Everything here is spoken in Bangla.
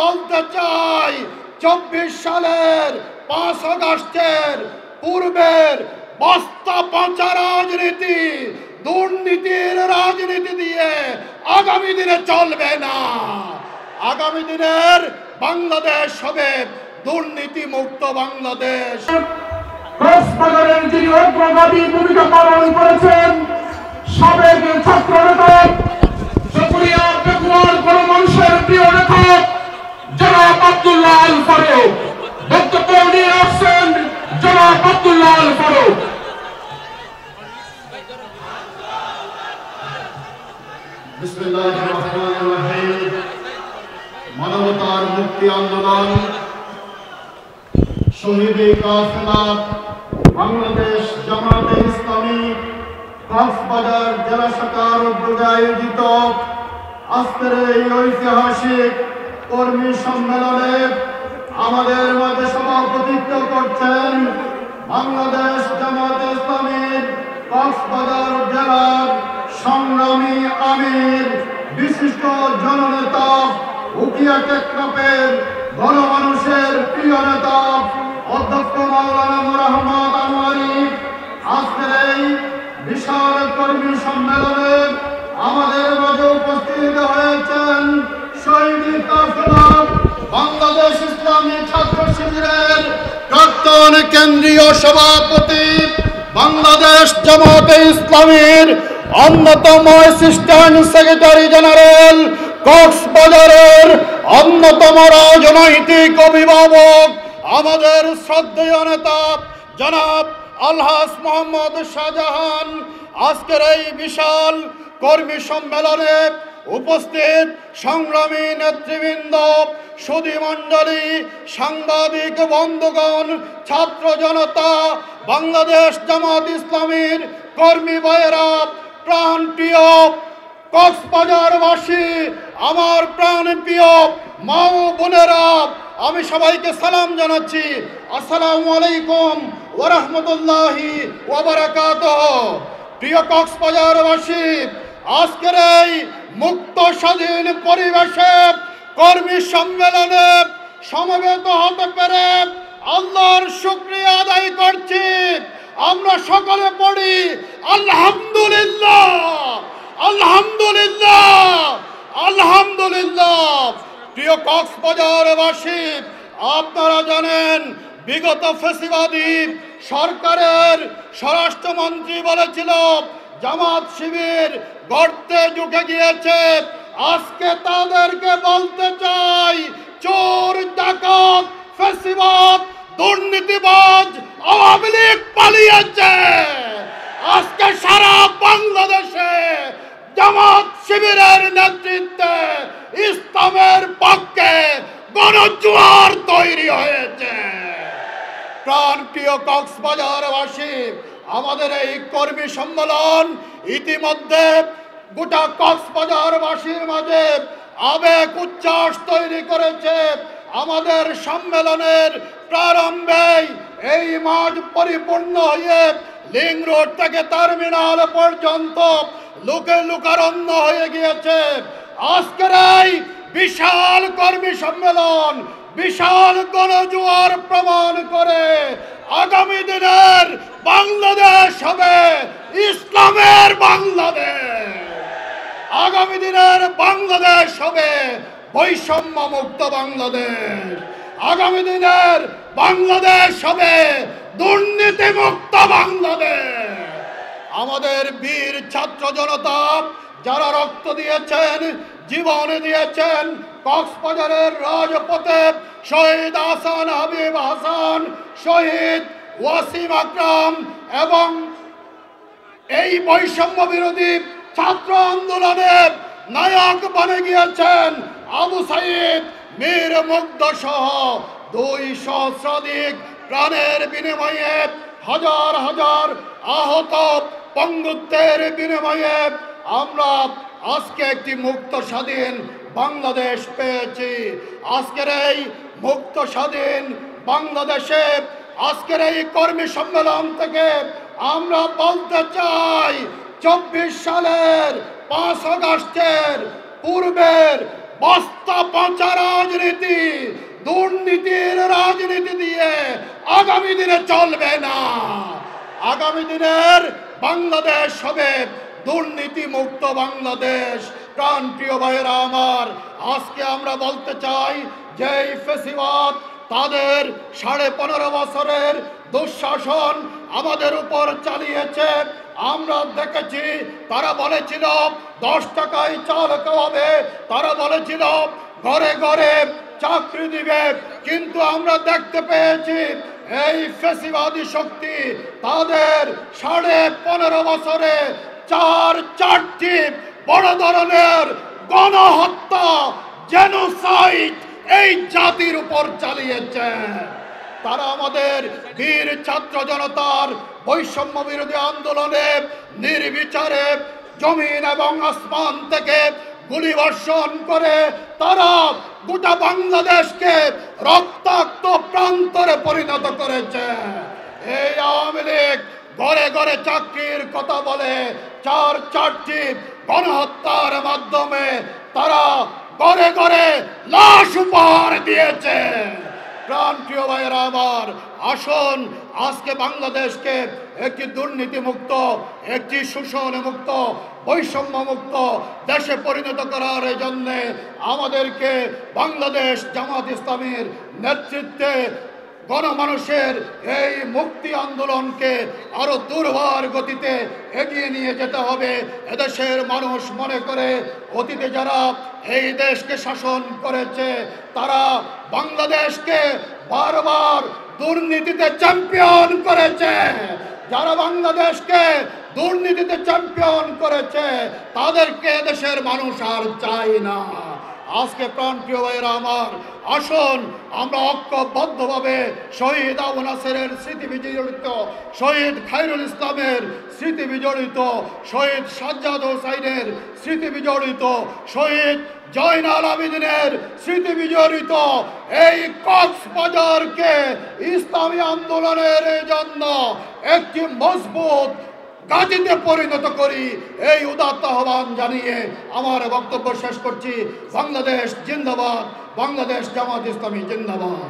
বলতে চাই 24 সালের 5 আগস্টের পূর্বের বস্তা পচা রাজনীতি, দুর্নীতির রাজনীতি দিয়ে আগামী দিনে চলবে না। আগামী দিনের বাংলাদেশ হবে দুর্নীতি মুক্ত বাংলাদেশ। কক্সবাজারের যিনি অগ্রগামী ভূমিকা পালন করেছেন সাবেক ছাত্র নেতা চকরিয়া পেকুয়ার গণমানুষের প্রিয় নেতা জনাব আব্দুল্লাহ আল ফারুক, বক্তব্য নিয়ে আসছেন জনাব আব্দুল্লাহ আল ফারুক। বিসমিল্লাহির রহমানির রহিম। মানবতার মুক্তি আন্দোলন, শহীদে কাফেলা, বাংলাদেশ জামাতে ইসলামী কক্সবাজার জেলা শাখার উদ্যোগে আয়োজিত আজকের এই ঐতিহাসিক কর্মী সম্মেলনে আমাদের মাঝে সভাপতিত্ব করছেন বাংলাদেশ জামাতে ইসলামীর কক্সবাজার জেলার সংগ্রামী আমির, বিশিষ্ট জননেতা, উকিয়া টেকনাফের গণমানুষের প্রিয় নেতা অধ্যক্ষ মাওলানা মোহাম্মদ আনোয়ারি। আজকের এই বিশাল কর্মী সম্মেলনে আমাদের মাঝে উপস্থিত হয়েছেন শহীদ কাফেলা বাংলাদেশ ইসলামী ছাত্র শিবিরের প্রাক্তন কেন্দ্রীয় সভাপতি, বাংলাদেশ জামাতে ইসলামীর অন্যতম অ্যাসিস্ট্যান্ট সেক্রেটারি জেনারেল, কক্সবাজারের অন্যতম রাজনৈতিক অভিভাবক, আমাদের শ্রদ্ধেয় নেতা জনাব আলহাজ মোহাম্মদ শাহজাহান। আজকের এই বিশাল কর্মী সম্মেলনে উপস্থিত সংগ্রামী নেতৃবৃন্দ, সুধীমণ্ডলী, সাংবাদিক বন্ধুগণ, ছাত্র জনতা, বাংলাদেশ জামাত ইসলামীর কর্মী ভাইয়েরা, প্রাণপ্রিয় কক্সবাজারবাসী, আমার প্রাণপ্রিয় মা ও বোনেরা, আমি সবাইকে সালাম জানাচ্ছি। আসসালামু আলাইকুম ওয়া রাহমাতুল্লাহি ওয়া বারাকাতুহু। প্রিয় কক্সবাজারবাসী, আজকের এই মুক্ত স্বাধীন পরিবেশে কর্মী সম্মেলনে সমবেত হতে পেরে আল্লাহর শুকরিয়া আদায় করছি। আমরা সকলে পড়ি আলহামদুলিল্লাহ, আলহামদুলিল্লাহ, আলহামদুলিল্লাহ। প্রিয় কক্সবাজারবাসী, আপনারা জানেন বিগত ফ্যাসিবাদী সরকারের স্বরাষ্ট্রমন্ত্রী বলেছিল জামাত শিবির গর্তে ঢুকে গিয়েছে। আজকে তাদেরকে বলতে চাই, চোর, ডাকাত, ফ্যাসিবাদ, দুর্নীতিবাজ আওয়ামী লীগ পালিয়েছে। আজকে সারা বাংলাদেশে জামাত শিবিরের নেতৃত্বে ইসলামের পক্ষে গণজোয়ার তৈরি হয়েছে। প্রাণপ্রিয় কক্সবাজারবাসী, আমাদের এই কর্মী সম্মেলন ইতিমধ্যে গোটা কক্সবাজারবাসীর মাঝে আবেগ উচ্ছ্বাস তৈরি করেছে। আমাদের সম্মেলনের প্রারম্ভে এই মাঠ পরিপূর্ণ হয়ে লিং রোড থেকে টার্মিনাল পর্যন্ত লোকে লোকারণ্য হয়ে গিয়েছে। আজকের এই বিশাল কর্মী সম্মেলন, বিশাল গণজোয়ার প্রমাণ করে আগামী দিনের বাংলাদেশ হবে ইসলামের বাংলাদেশ। আগামী দিনের বাংলাদেশ হবে বৈষম্য মুক্ত বাংলাদেশ। আগামী দিনের বাংলাদেশ হবে দুর্নীতি মুক্ত বাংলাদেশ। আমাদের বীর ছাত্র জনতা যারা রক্ত দিয়েছেন, জীবন দিয়েছেন, কক্সবাজারের রাজপথে শহীদ হাসান হাবিব হাসান, শহীদ ওয়াসিম আকরাম এবং এই বৈষম্য বিরোধী ছাত্র আন্দোলনের নায়ক বনে গিয়েছেন আবু সাইদ, মীর মুগ্ধ সহ 200 সহস্রাধিক প্রাণের বিনিময়ে, হাজার হাজার আহত, পঙ্গুত্বের বিনিময়ে আমরা আজকে একটি মুক্ত স্বাধীন বাংলাদেশ পেয়েছি। আজকের এই মুক্ত স্বাধীন বাংলাদেশে আজকের এই কর্মী সম্মেলন থেকে আমরা বলতে চাই 24 সালের 5 আগস্টের পূর্বের বস্তা পচা রাজনীতি, দুর্নীতির রাজনীতি দিয়ে আগামী দিনে চলবে না। আগামী দিনের বাংলাদেশ হবে দুর্নীতি মুক্ত বাংলাদেশ। প্রাণপ্রিয় ভাইয়েরা আমার, আজকে আমরা বলতে চাই যে এই ফ্যাসিবাদ তাদের 15.5 বছরের দুঃশাসন আমাদের উপর চালিয়েছে। আমরা দেখেছি তারা বলেছিল 10 টাকায় চাল খাওয়াবে, তারা বলেছিল ঘরে ঘরে চাকরি দিবে, কিন্তু আমরা দেখতে পেয়েছি এই ফ্যাসিবাদী শক্তি তাদের 15.5 বছরে 4টি বড় ধরনের গণহত্যা, জেনোসাইড এই জাতির উপর চালিয়েছে। তারা আমাদের বীর ছাত্র জনতার বৈষম্য বিরোধী আন্দোলনে নির্বিচারে জমিন এবং আসমান থেকে গুলি বর্ষণ করে তারা গোটা বাংলাদেশকে রক্তাক্ত প্রান্তরে পরিণত করেছে। এই আওয়ামী লীগ ঘরে ঘরে চাকরির কথা বলে 4টি গণহত্যার মাধ্যমে তারা ঘরে ঘরে লাশ উপহার দিয়েছে। প্রাণপ্রিয় ভাইয়েরা আমার, আসুন আজকে বাংলাদেশকে একটি দুর্নীতি মুক্ত, একটি শোষণ মুক্ত, বৈষম্য মুক্ত দেশে পরিণত করার জন্য আমাদেরকে বাংলাদেশ জামাত ইসলামীর নেতৃত্বে গণমানুষের এই মুক্তি আন্দোলনকে আরো দুর্বার গতিতে এগিয়ে নিয়ে যেতে হবে। এদেশের মানুষ মনে করে অতীতে যারা এই দেশকে শাসন করেছে তারা বাংলাদেশকে বারবার দুর্নীতিতে চ্যাম্পিয়ন করেছে। যারা বাংলাদেশকে দুর্নীতিতে চ্যাম্পিয়ন করেছে তাদেরকে দেশের মানুষ আর চায় না। আজকে প্রাণপ্রিয় ভাইয়েরা আমার, আসুন আমরা ঐক্যবদ্ধভাবে শহীদ আবু নাসেরের স্মৃতি বিজড়িত, শহীদ খায়রুল ইসলামের স্মৃতি বিজড়িত, শহীদ সাজ্জাদ হোসাইনের স্মৃতি বিজড়িত, শহীদ জয়নাল আবেদিনের স্মৃতি বিজড়িত এই কক্সবাজারকে ইসলামী আন্দোলনের জন্য একটি মজবুত গাজীতে পরিণত করি, এই উদাত্ত আহ্বান জানিয়ে আমার বক্তব্য শেষ করছি। বাংলাদেশ জিন্দাবাদ, বাংলাদেশ জামাত ইসলামী জিন্দাবাদ।